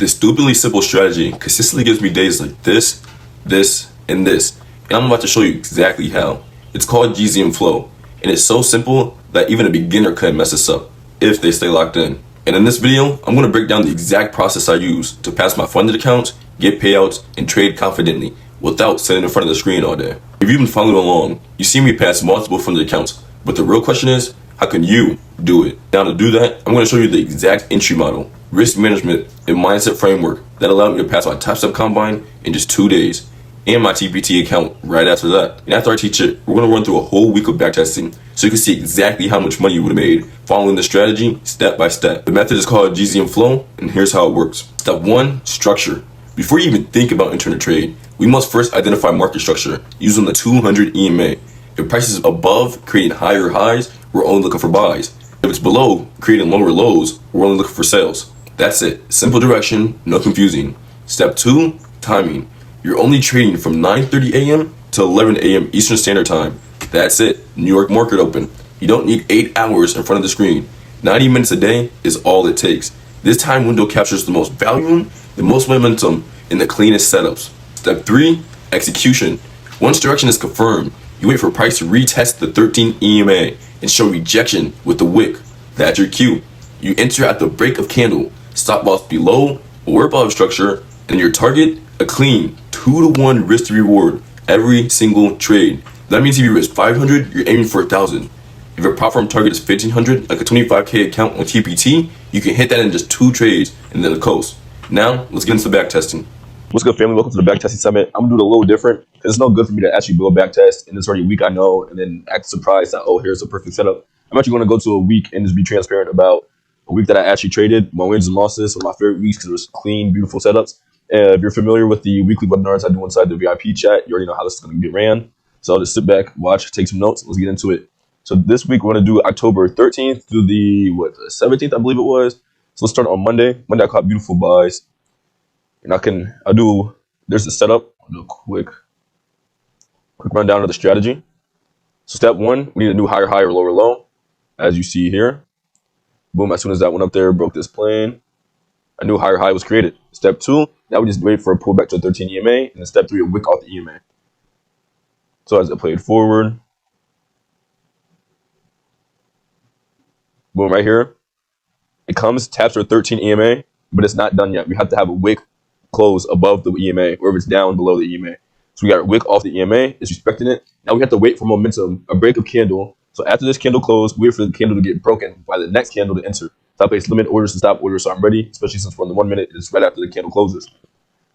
This stupidly simple strategy consistently gives me days like this, this, and this. And I'm about to show you exactly how. It's called GZM Flow, and it's so simple that even a beginner couldn't mess this up if they stay locked in. And in this video, I'm going to break down the exact process I use to pass my funded accounts, get payouts, and trade confidently without sitting in front of the screen all day. If you've been following along, you see me pass multiple funded accounts, but the real question is, how can you do it? Now to do that, I'm going to show you the exact entry model, risk management, and mindset framework that allowed me to pass my Top Step Combine in just 2 days, and my TPT account right after that. And after I teach it, we're going to run through a whole week of backtesting so you can see exactly how much money you would have made following the strategy step by step. The method is called GZM Flow, and here's how it works. Step 1, structure. Before you even think about entering a trade, we must first identify market structure using the 200 EMA. If prices above creating higher highs, we're only looking for buys. If it's below creating lower lows, we're only looking for sales. That's it. Simple direction, no confusing. Step 2, timing. You're only trading from 9:30 a.m. to 11 a.m. Eastern Standard Time. That's it. New York market open. You don't need 8 hours in front of the screen. 90 minutes a day is all it takes. This time window captures the most volume, the most momentum, and the cleanest setups. Step 3, execution. Once direction is confirmed, you wait for price to retest the 13 EMA and show rejection with the wick. That's your cue. You enter at the break of candle, stop loss below or above structure, and your target, a clean 2-to-1 risk to reward every single trade. That means if you risk 500, you're aiming for 1,000. If your platform target is 1,500, like a 25K account on TPT, you can hit that in just 2 trades and then the coast. Now, let's get into the back testing. What's good, family? Welcome to the backtesting summit. I'm gonna do it a little different because it's no good for me to actually build a backtest and it's already a week I know and then act surprised that, oh, here's a perfect setup. I'm actually going to go to a week and just be transparent about a week that I actually traded, my wins and losses, one of my favorite weeks because it was clean, beautiful setups. If you're familiar with the weekly webinars I do inside the VIP chat, you already know how this is going to get ran. So I'll just sit back, watch, take some notes. Let's get into it. So this week we're going to do October 13th through the 17th, I believe it was. So let's start on Monday. Monday I caught beautiful buys. And there's the setup. I'll do a quick rundown of the strategy. So step 1, we need a new higher high or lower low, as you see here. Boom, as soon as that went up there, broke this plane, a new higher high was created. Step 2, now we just wait for a pullback to a 13 EMA, and then step 3, a wick off the EMA. So as it played forward, boom, right here, it comes, taps our 13 EMA, but it's not done yet. We have to have a wick close above the EMA, or if it's down below the EMA. So we got a wick off the EMA, it's respecting it. Now we have to wait for momentum, a break of candle. So after this candle close, wait for the candle to get broken by the next candle to enter. So I place limit orders to stop orders, so I'm ready, especially since we're in the 1 minute, it's right after the candle closes.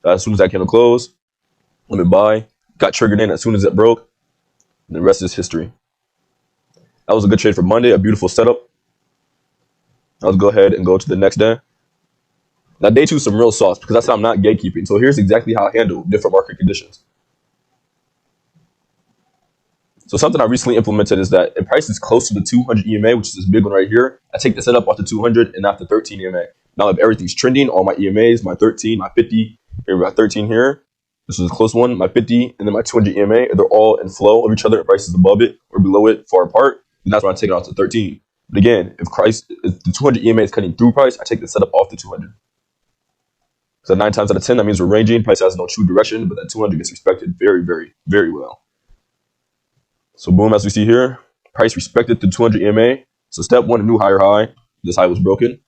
As soon as that candle closed, limit buy, got triggered in as soon as it broke, and the rest is history. That was a good trade for Monday, a beautiful setup. Let's go ahead and go to the next day. Now day 2 is some real sauce because that's how I'm not gatekeeping. So here's exactly how I handle different market conditions. So something I recently implemented is that if price is close to the 200 EMA, which is this big one right here, I take the setup off the 200 and not the 13 EMA. Now if everything's trending, all my EMAs, my 13, my 50, here we got 13 here. This is a close one, my 50, and then my 200 EMA, they're all in flow of each other. If price is above it or below it, far apart, then that's when I take it off to 13. But again, if the 200 EMA is cutting through price, I take the setup off the 200. So 9 times out of 10, that means we're ranging. Price has no true direction, but that 200 gets respected very, very, very well. So boom, as we see here, price respected the 200 EMA. So step 1, a new higher high. This high was broken.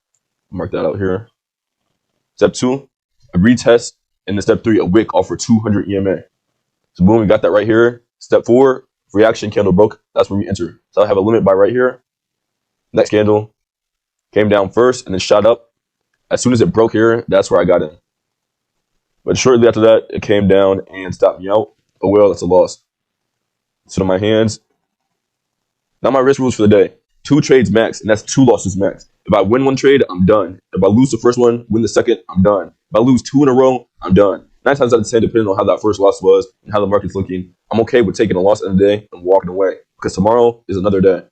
I'll mark that out here. Step 2, a retest. And then step 3, a wick off for 200 EMA. So boom, we got that right here. Step 4, reaction candle broke. That's where we enter. So I have a limit buy right here. Next candle came down first and then shot up. As soon as it broke here, that's where I got in. But shortly after that, it came down and stopped me out. Oh well, that's a loss. Sit on my hands. Now my risk rules for the day. 2 trades max, and that's 2 losses max. If I win 1 trade, I'm done. If I lose the first one, win the second, I'm done. If I lose 2 in a row, I'm done. 9 times out of 10, depending on how that first loss was and how the market's looking, I'm okay with taking a loss in the day and walking away because tomorrow is another day.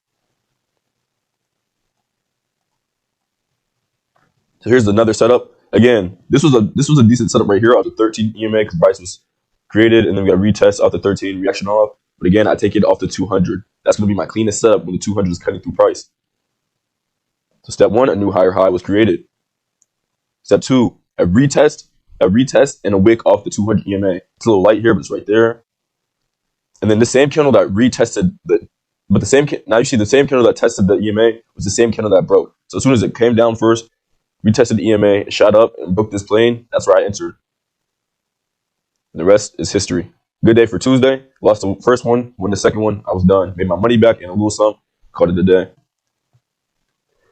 So here's another setup. Again, this was a decent setup right here off the 13 EMA because price was created, and then we got retest off the 13 reaction off. But again, I take it off the 200. That's going to be my cleanest setup when the 200 is cutting through price. So step 1, a new higher high was created. Step 2, a retest, and a wick off the 200 EMA. It's a little light here, but it's right there. And then the same candle that retested now you see the same candle that tested the EMA was the same candle that broke. So as soon as it came down first, retested the EMA, it shot up and broke this plane. That's where I entered. And the rest is history. Good day for Tuesday. Lost the first one, won the second one. I was done. Made my money back and a little something. Called it a day.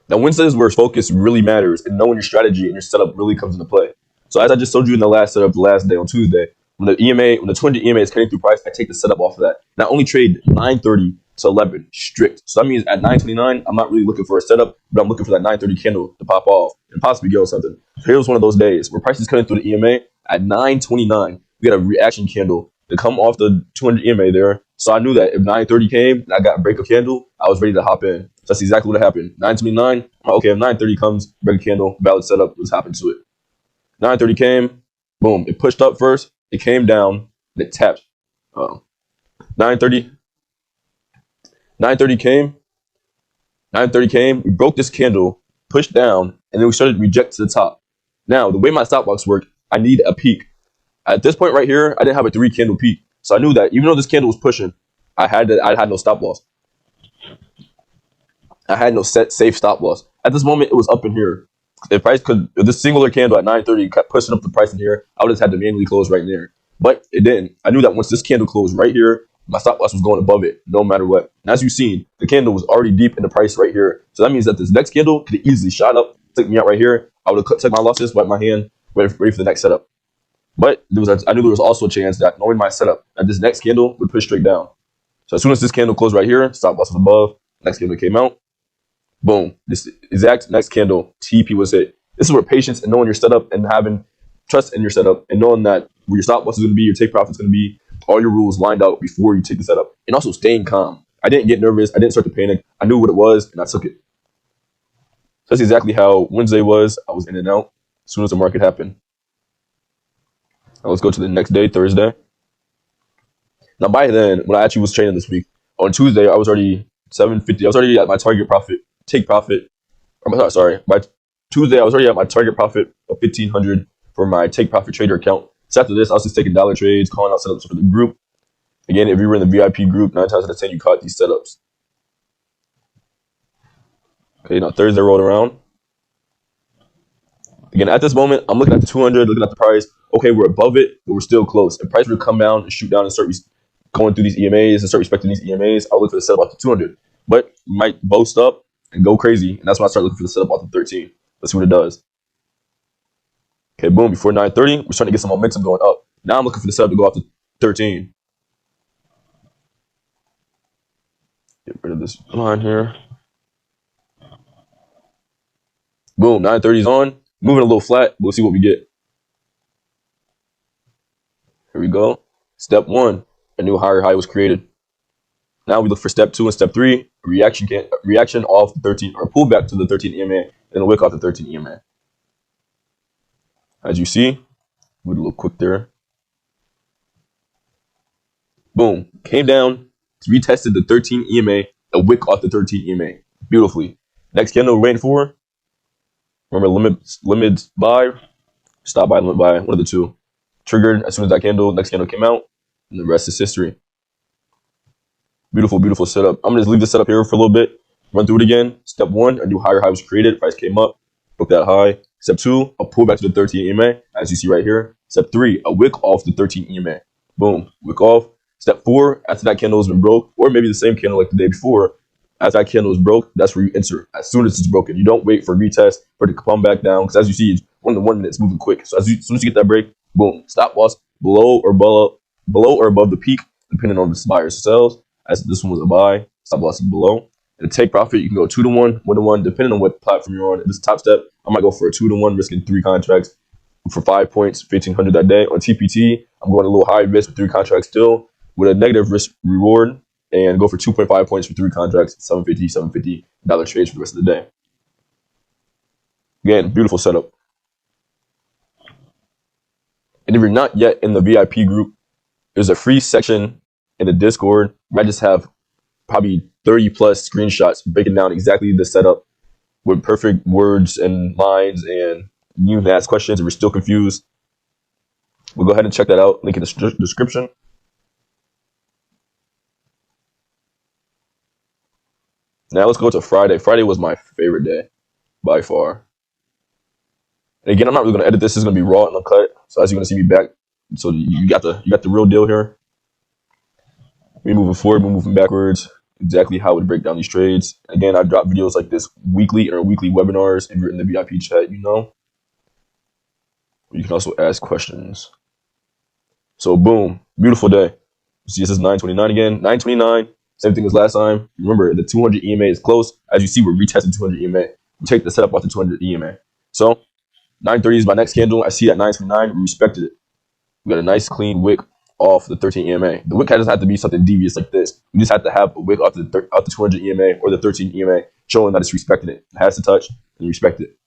Now Wednesday is where focus really matters and knowing your strategy and your setup really comes into play. So as I just told you in the last setup, the last day on Tuesday, when the 200 EMA is cutting through price, I take the setup off of that. And I only trade 930 to 11 strict. So that means at 929, I'm not really looking for a setup, but I'm looking for that 930 candle to pop off and possibly go something. So here's one of those days where price is cutting through the EMA at 929. We got a reaction candle to come off the 200 EMA there. So I knew that if 930 came and I got a break of candle, I was ready to hop in. So that's exactly what happened. 929, okay, if 930 comes, break a candle, valid setup, let's hop into it. 930 came, boom, it pushed up first, it came down, and it tapped. 930 came, we broke this candle, pushed down, and then we started to reject to the top. Now, the way my stop blocks work, I need a peak. At this point right here, I didn't have a 3 candle peak. So I knew that even though this candle was pushing, I had no stop loss. I had no safe stop loss. At this moment, it was up in here. If this singular candle at 930 kept pushing up the price in here, I would have had to manually close right there. But it didn't. I knew that once this candle closed right here, my stop loss was going above it, no matter what. And as you've seen, the candle was already deep in the price right here. So that means that this next candle could have easily shot up, took me out right here. I would have taken my losses, wiped my hand, ready for the next setup. But I knew there was also a chance that, knowing my setup, that this next candle would push straight down. So as soon as this candle closed right here, stop loss was above, next candle came out, boom, this exact next candle, TP was hit. This is where patience and knowing your setup and having trust in your setup and knowing that where your stop loss is going to be, your take profit is going to be, all your rules lined out before you take the setup. And also staying calm. I didn't get nervous. I didn't start to panic. I knew what it was, and I took it. So that's exactly how Wednesday was. I was in and out as soon as the market happened. Now let's go to the next day, Thursday. Now by then, when I actually was trading this week, on Tuesday, I was already 750. I was already at my target profit, take profit. By Tuesday, I was already at my target profit of 1,500 for my take profit trader account. So after this, I was just taking dollar trades, calling out setups for the group. Again, if you were in the VIP group, 9 times out of 10, you caught these setups. Okay, now Thursday rolled around. Again, at this moment, I'm looking at the 200, looking at the price. Okay, we're above it, but we're still close. If price would come down and shoot down and start going through these EMAs and start respecting these EMAs, I'll look for the setup off the 200. But it might boast up and go crazy, and that's when I start looking for the setup off the 13. Let's see what it does. Okay, boom, before 930, we're starting to get some momentum going up. Now I'm looking for the setup to go off the 13. Get rid of this line here. Boom, 930 is on. Moving a little flat. We'll see what we get. Here we go. Step 1, a new higher high was created. Now we look for step 2 and step 3, reaction off the 13, or pullback to the 13 EMA, and a wick off the 13 EMA. As you see, move a little quick there. Boom, came down, retested the 13 EMA, a wick off the 13 EMA. Beautifully. Next candle we're waiting for. Remember, limits buy, stop buy, limit buy, one of the two. Triggered as soon as that next candle came out, and the rest is history. Beautiful, beautiful setup. I'm gonna just leave this setup here for a little bit. Run through it again. Step 1, a new higher high was created. Price came up, broke that high. Step 2, a pullback to the 13 EMA, as you see right here. Step 3, a wick off the 13 EMA. Boom, wick off. Step 4, after that candle has been broke, or maybe the same candle like the day before, as that candle is broke, that's where you enter. As soon as it's broken, you don't wait for a retest for it to come back down, because as you see, it's 1 to 1 minute, it's moving quick. So as soon as you get that break, boom, stop loss below or above the peak, depending on the buyers or sells. As this one was a buy, stop loss is below. And to take profit, you can go 2 to 1, 1 to 1, depending on what platform you're on. If it's top step, I might go for a 2 to 1, risking 3 contracts for 5 points, 1,500 that day. On TPT, I'm going a little high risk with 3 contracts still, with a negative risk reward, and go for 2.5 points for 3 contracts, $750 trades for the rest of the day. Again, beautiful setup. And if you're not yet in the VIP group, there's a free section in the Discord where I just have probably 30 plus screenshots breaking down exactly the setup with perfect words and lines and you can ask questions if you're still confused. We'll go ahead and check that out. Link in the description. Now let's go to Friday. Friday was my favorite day by far. And again, I'm not really gonna edit this. This is gonna be raw and uncut. So as you're gonna see me back, so you got the real deal here. We're moving forward, we're moving backwards. Exactly how to break down these trades. Again, I drop videos like this weekly or weekly webinars. If you're in the VIP chat, you know. You can also ask questions. So boom, beautiful day. You see, this is 929 again. 929, same thing as last time. Remember, the 200 EMA is close. As you see, we're retesting 200 EMA. We take the setup off the 200 EMA. So 930 is my next candle. I see at 929, we respected it. We got a nice clean wick off the 13 EMA. The wick doesn't have to be something devious like this. We just have to have a wick off the 200 EMA or the 13 EMA, showing that it's respecting it. It has to touch and respect it.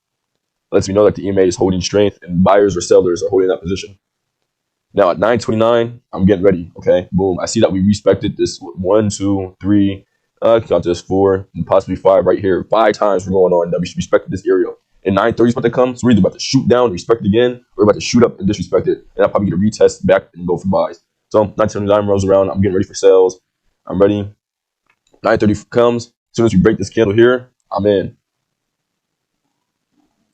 Lets me know that the EMA is holding strength and buyers or sellers are holding that position. Now at 929, I'm getting ready. Okay, boom. I see that we respected this 1, 2, 3, count this 4, and possibly 5 right here. 5 times we're going on that we respected this area. And 930 is about to come, so we're either about to shoot down, respect it again, or we're about to shoot up and disrespect it. And I'll probably get a retest back and go for buys. So 929 rolls around. I'm getting ready for sales. I'm ready. 930 comes. As soon as we break this candle here, I'm in.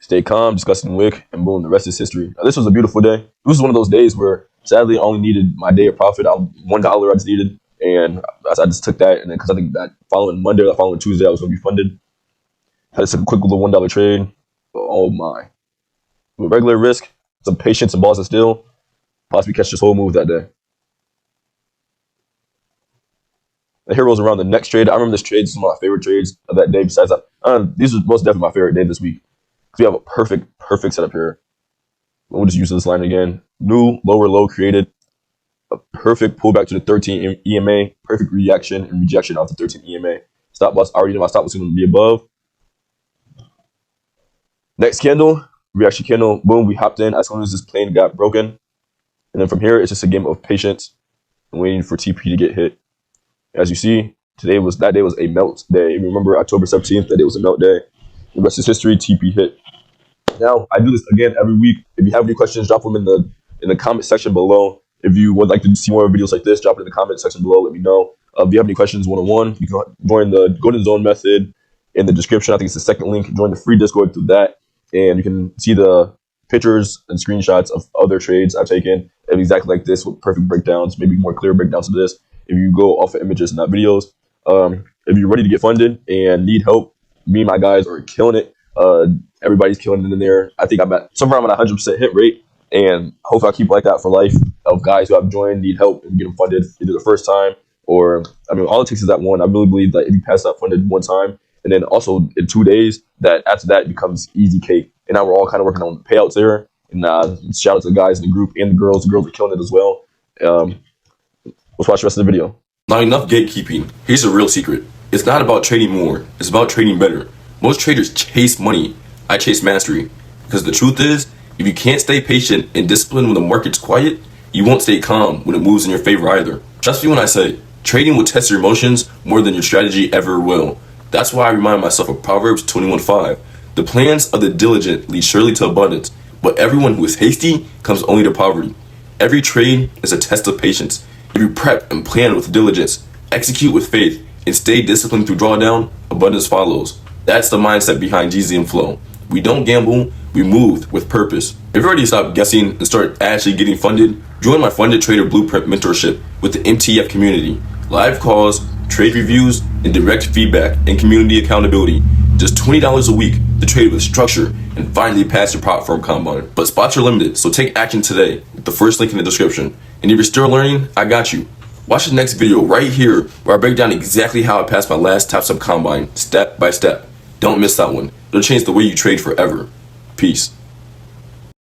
Stay calm, discussing wick, and boom, the rest is history. Now, this was a beautiful day. This was one of those days where, sadly, I only needed my day of profit. $1 I just needed, and I just took that. And then, because I think that following Monday or following Tuesday, I was going to be funded. I just took a quick little $1 trade. Oh my. With regular risk, some patience and balls of steel, possibly catch this whole move that day. The heroes around the next trade. I remember this trade. This is one of my favorite trades of that day. Besides that, these are most definitely my favorite day this week. Because we have a perfect setup here. We'll just use this line again. New lower low created. A perfect pullback to the 13 EMA. Perfect reaction and rejection off the 13 EMA. Stop loss. I already know my stop was going to be above. Next candle, reaction candle, boom, we hopped in as soon as this plane got broken. And then from here, it's just a game of patience and waiting for TP to get hit. As you see, that day was a melt day. Remember October 17th, that day was a melt day. The rest is history, TP hit. Now, I do this again every week. If you have any questions, drop them in the comment section below. If you would like to see more videos like this, drop it in the comment section below, let me know. If you have any questions one-on-one, you can join the Golden Zone method in the description. I think it's the second link. Join the free Discord through that. And you can see the pictures and screenshots of other trades I've taken exactly like this with perfect breakdowns, maybe more clear breakdowns of this. If you go off of images and not videos, if you're ready to get funded and need help, me and my guys are killing it. Everybody's killing it in there. I think I'm at somewhere around 100% hit rate, and hopefully I'll keep like that for life of guys who have joined, need help, and get them funded either the first time or, I mean, all it takes is that one. I really believe that if you pass that funded one time, and then also in 2 days, that after that it becomes easy cake. And now we're all kind of working on the payouts there. And shout out to the guys in the group and the girls. The girls are killing it as well. Let's watch the rest of the video. Now, enough gatekeeping. Here's a real secret. It's not about trading more. It's about trading better. Most traders chase money. I chase mastery. Because the truth is, if you can't stay patient and disciplined when the market's quiet, you won't stay calm when it moves in your favor either. Trust me when I say, trading will test your emotions more than your strategy ever will. That's why I remind myself of Proverbs 21:5. The plans of the diligent lead surely to abundance, but everyone who is hasty comes only to poverty. Every trade is a test of patience. If you prep and plan with diligence, execute with faith, and stay disciplined through drawdown, abundance follows. That's the mindset behind GZM Flow. We don't gamble, we move with purpose. If you're ready to stop guessing and start actually getting funded, join my Funded Trader Blueprint mentorship with the MTF community. Live calls, trade reviews, and direct feedback and community accountability. Just $20 a week to trade with structure and finally pass your prop firm combine. But spots are limited, so take action today with the first link in the description. And if you're still learning, I got you. Watch the next video right here where I break down exactly how I passed my last Top Step combine step by step. Don't miss that one. It'll change the way you trade forever. Peace.